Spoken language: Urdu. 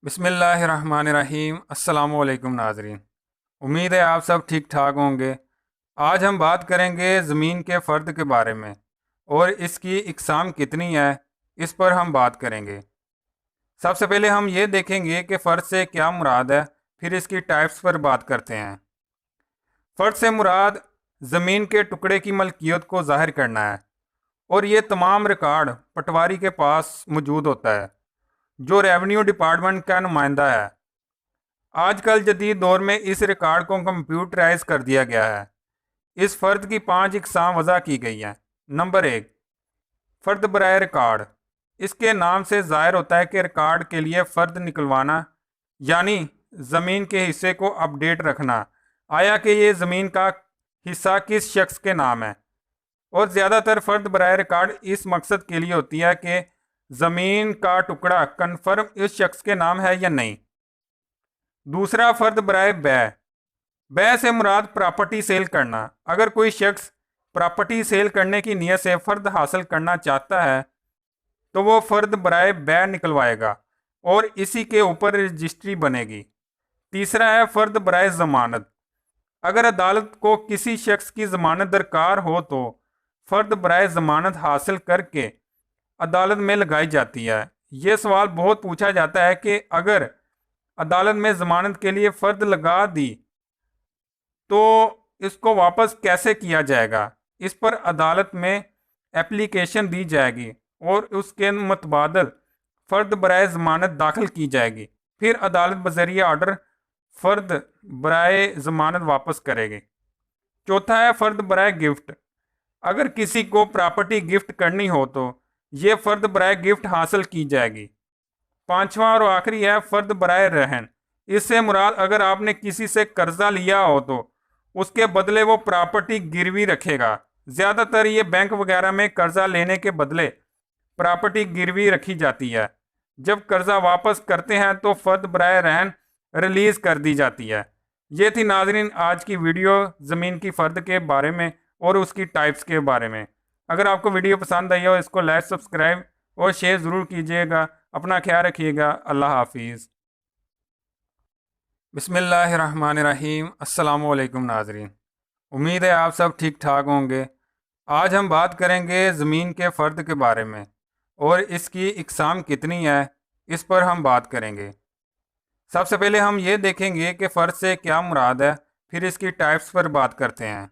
بسم اللہ الرحمن الرحیم۔ السلام علیکم ناظرین، امید ہے آپ سب ٹھیک ٹھاک ہوں گے۔ آج ہم بات کریں گے زمین کے فرد کے بارے میں اور اس کی اقسام کتنی ہے، اس پر ہم بات کریں گے۔ سب سے پہلے ہم یہ دیکھیں گے کہ فرد سے کیا مراد ہے، پھر اس کی ٹائپس پر بات کرتے ہیں۔ فرد سے مراد زمین کے ٹکڑے کی ملکیت کو ظاہر کرنا ہے، اور یہ تمام ریکارڈ پٹواری کے پاس موجود ہوتا ہے جو ریونیو ڈپارٹمنٹ کا نمائندہ ہے۔ آج کل جدید دور میں اس ریکارڈ کو کمپیوٹرائز کر دیا گیا ہے۔ اس فرد کی 5 اقسام وضع کی گئی ہیں۔ نمبر 1، فرد برائے ریکارڈ۔ اس کے نام سے ظاہر ہوتا ہے کہ ریکارڈ کے لیے فرد نکلوانا، یعنی زمین کے حصے کو اپ ڈیٹ رکھنا، آیا کہ یہ زمین کا حصہ کس شخص کے نام ہے، اور زیادہ تر فرد برائے ریکارڈ اس مقصد کے لیے ہوتی ہے کہ زمین کا ٹکڑا کنفرم اس شخص کے نام ہے یا نہیں۔ دوسرا، فرد برائے بیع۔ بیع سے مراد پراپرٹی سیل کرنا۔ اگر کوئی شخص پراپرٹی سیل کرنے کی نیت سے فرد حاصل کرنا چاہتا ہے تو وہ فرد برائے بیع نکلوائے گا اور اسی کے اوپر رجسٹری بنے گی۔ تیسرا ہے فرد برائے ضمانت۔ اگر عدالت کو کسی شخص کی ضمانت درکار ہو تو فرد برائے ضمانت حاصل کر کے عدالت میں لگائی جاتی ہے۔ یہ سوال بہت پوچھا جاتا ہے کہ اگر عدالت میں ضمانت کے لیے فرد لگا دی تو اس کو واپس کیسے کیا جائے گا۔ اس پر عدالت میں اپلیکیشن دی جائے گی اور اس کے متبادل فرد برائے ضمانت داخل کی جائے گی، پھر عدالت بذریعہ آرڈر فرد برائے ضمانت واپس کرے گی۔ چوتھا ہے فرد برائے گفٹ۔ اگر کسی کو پراپرٹی گفٹ کرنی ہو تو یہ فرد برائے گفٹ حاصل کی جائے گی۔ پانچواں اور آخری ہے فرد برائے رہن۔ اس سے مراد اگر آپ نے کسی سے قرضہ لیا ہو تو اس کے بدلے وہ پراپرٹی گروی رکھے گا۔ زیادہ تر یہ بینک وغیرہ میں قرضہ لینے کے بدلے پراپرٹی گروی رکھی جاتی ہے۔ جب قرضہ واپس کرتے ہیں تو فرد برائے رہن ریلیز کر دی جاتی ہے۔ یہ تھی ناظرین آج کی ویڈیو زمین کی فرد کے بارے میں اور اس کی ٹائپس کے بارے میں۔ اگر آپ کو ویڈیو پسند آئی ہو اس کو لائک، سبسکرائب اور شیئر ضرور کیجیے گا۔ اپنا خیال رکھیے گا۔ اللہ حافظ۔ بسم اللہ الرحمن الرحیم۔ السلام علیکم ناظرین، امید ہے آپ سب ٹھیک ٹھاک ہوں گے۔ آج ہم بات کریں گے زمین کے فرد کے بارے میں اور اس کی اقسام کتنی ہے، اس پر ہم بات کریں گے۔ سب سے پہلے ہم یہ دیکھیں گے کہ فرد سے کیا مراد ہے، پھر اس کی ٹائپس پر بات کرتے ہیں۔